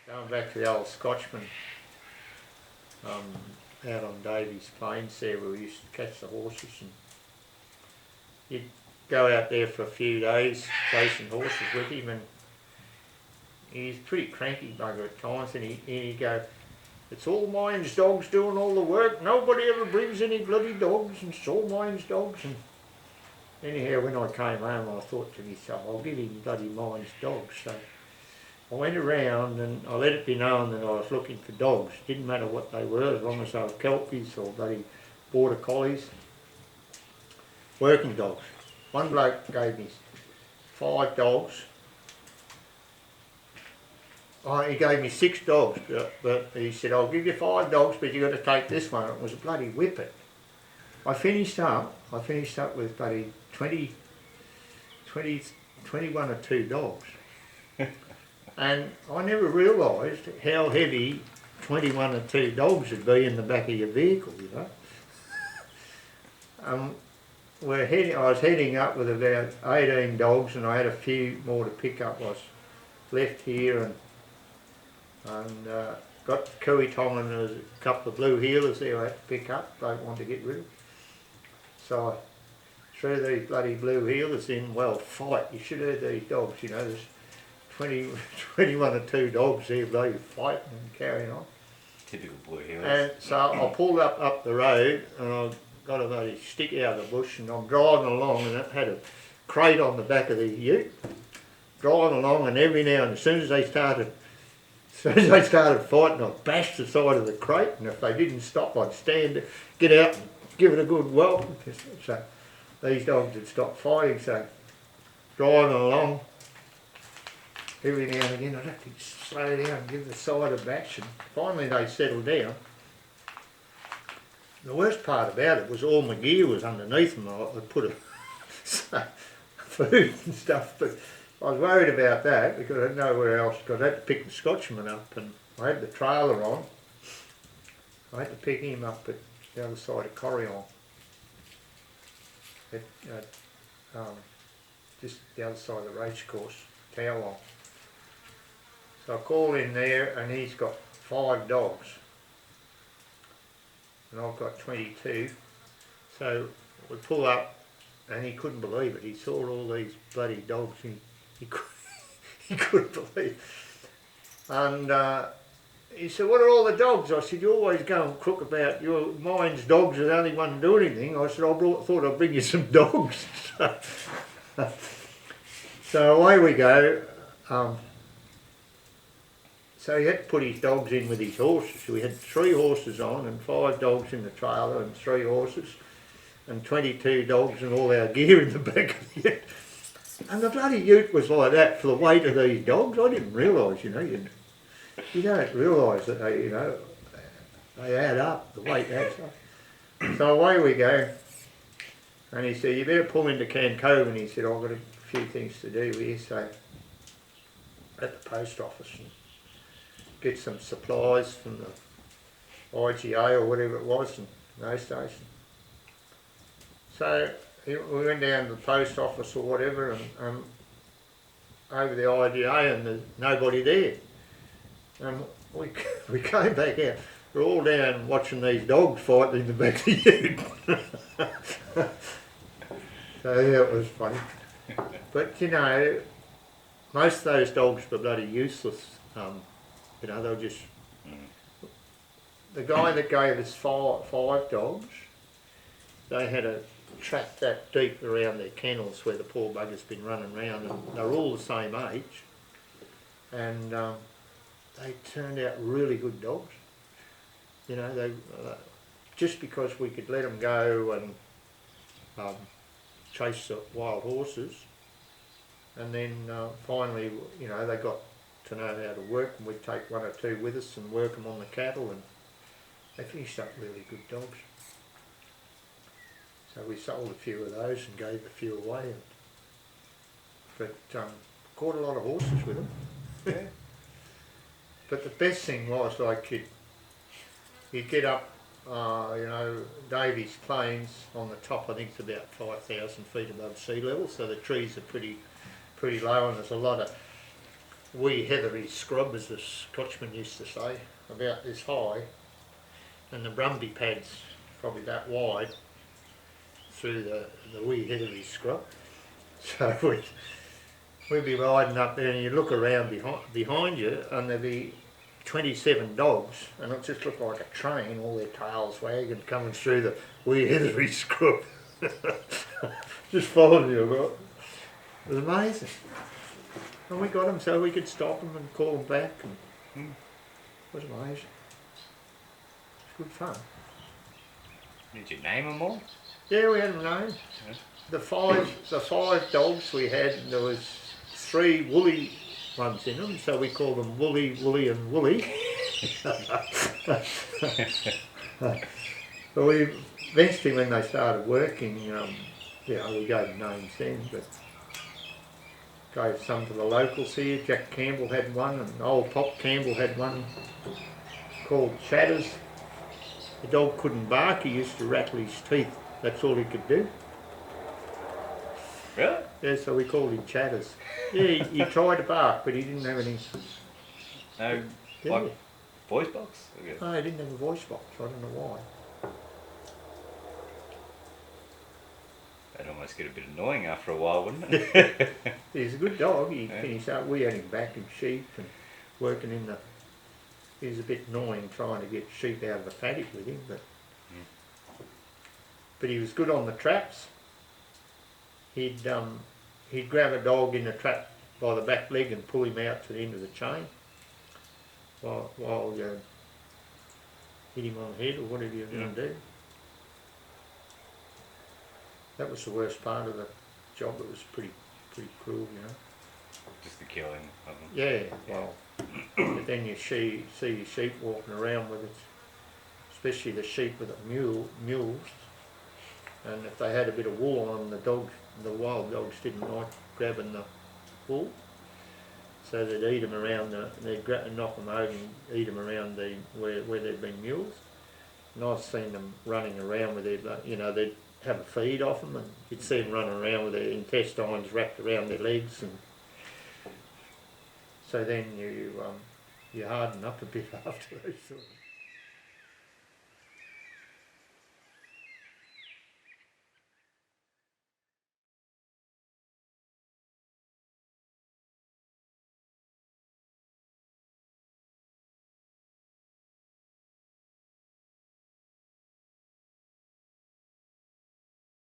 Going back to the old Scotchman, out on Davies Plains there where we used to catch the horses, and you'd go out there for a few days chasing horses with him, and he's a pretty cranky bugger at times, and he'd go, "It's all mine's dogs doing all the work, nobody ever brings any bloody dogs, and it's all mine's dogs." And anyhow, when I came home, I thought to myself, I'll give him bloody mine's dogs. So I went around and I let it be known that I was looking for dogs. Didn't matter what they were, as long as they were kelpies or bloody border collies. Working dogs. One bloke gave me 5 dogs. Oh, he gave me 6 dogs, but he said, "I'll give you 5 dogs, but you've got to take this one." It was a bloody whippet. I finished up with bloody 21 or 2 dogs. And I never realised how heavy 21 or 2 dogs would be in the back of your vehicle, you know. I was heading up with about 18 dogs, and I had a few more to pick up. I was left here and got the Cooey Tong, and there was a couple of blue heelers there I had to pick up, don't want to get rid of. So I threw these bloody blue heelers in. Well, fight, you should have heard these dogs, you know, there's 21 or 2 dogs there, bloody fighting and carrying on. Typical blue heelers. And so I pulled up the road, and I got a bloody stick out of the bush, and I'm driving along, and it had a crate on the back of the ute. Driving along, and every now and as soon as they started fighting, I'd bash the side of the crate, and if they didn't stop, I'd stand, get out and give it a good welt. So these dogs had stopped fighting, so driving along, every now and again I'd have to slow down and give the side a bash, and finally they settled down. The worst part about it was all my gear was underneath them. I put food and stuff, but I was worried about that because I had nowhere else, because I had to pick the Scotchman up, and I had the trailer on. I had to pick him up at the other side of Corrion, just the other side of the racecourse, Towlong. So I called in there, and he's got 5 dogs, and I've got 22. So we pull up, and he couldn't believe it. He saw all these bloody dogs, and he couldn't believe it. And he said, "What are all the dogs?" I said, "You always go and crook about mine's dogs are the only one to do anything." I said, "Thought I'd bring you some dogs." So away we go. So he had to put his dogs in with his horses. So we had 3 horses on, and 5 dogs in the trailer, and 3 horses, and 22 dogs, and all our gear in the back of the ute. And the bloody ute was like that for the weight of these dogs. I didn't realise, you know, you don't realise that they add up, the weight adds up. So away we go, and he said, "You better pull into Cancoban." He said, "I've got a few things to do here, so at the post office, and get some supplies from the IGA or whatever it was in those days." So we went down to the post office or whatever, and over the IGA, and there's nobody there. And we came back out. We're all down watching these dogs fight in the back of the ute. So yeah, it was funny. But you know, most of those dogs were bloody useless. You know, they were just... The guy that gave us 5 dogs, they had a track that deep around their kennels where the poor bugger's been running around, and they were all the same age, and they turned out really good dogs. You know, they just because we could let them go and chase the wild horses, and then finally, you know, they got to know how to work, and we'd take 1 or 2 with us and work them on the cattle, and they finished up really good dogs. So we sold a few of those and gave a few away, but caught a lot of horses with them. Yeah. But the best thing was, like, you'd get up, you know, Davies Plains on the top. I think it's about 5,000 feet above sea level, so the trees are pretty low, and there's a lot of wee heathery scrub, as the Scotchman used to say, about this high, and the brumby pad's probably that wide through the wee heathery scrub. So we'd be riding up there and you look around behind you and there'd be 27 dogs and it just looked like a train, all their tails wagging, coming through the wee heathery scrub. Just following you about. It was amazing. And we got them so we could stop them and call them back. And it was amazing. It was good fun. Did you name them all? Yeah, we had them named. Yeah. The five dogs we had, there was 3 woolly ones in them, so we called them Woolly, Woolly and Woolly. But we eventually, when they started working, we gave them names then, but gave some to the locals here. Jack Campbell had one, and old Pop Campbell had one called Chatters. The dog couldn't bark, he used to rattle his teeth. That's all he could do. Really? Yeah, so we called him Chatters. Yeah, he tried to bark, but he didn't have any... No, like voice box? Okay. No, he didn't have a voice box. I don't know why. That'd almost get a bit annoying after a while, wouldn't it? He's a good dog. He finished up. We had him back in sheep and working in the... He was a bit annoying trying to get sheep out of the paddock with him, but he was good on the traps. He'd grab a dog in the trap by the back leg and pull him out to the end of the chain while you hit him on the head or whatever you're going to do. That was the worst part of the job. It was pretty cruel, you know. Just the killing of them. Yeah, well, but then you see your sheep walking around with it, especially the sheep with the mules, and if they had a bit of wool on them, the wild dogs didn't like grabbing the wool, so they'd eat them around they'd knock them over and eat them around where there'd been mules. And I've seen them running around with their, they'd have a feed off them, and you'd see them running around with their intestines wrapped around their legs, and so then you harden up a bit after those sort of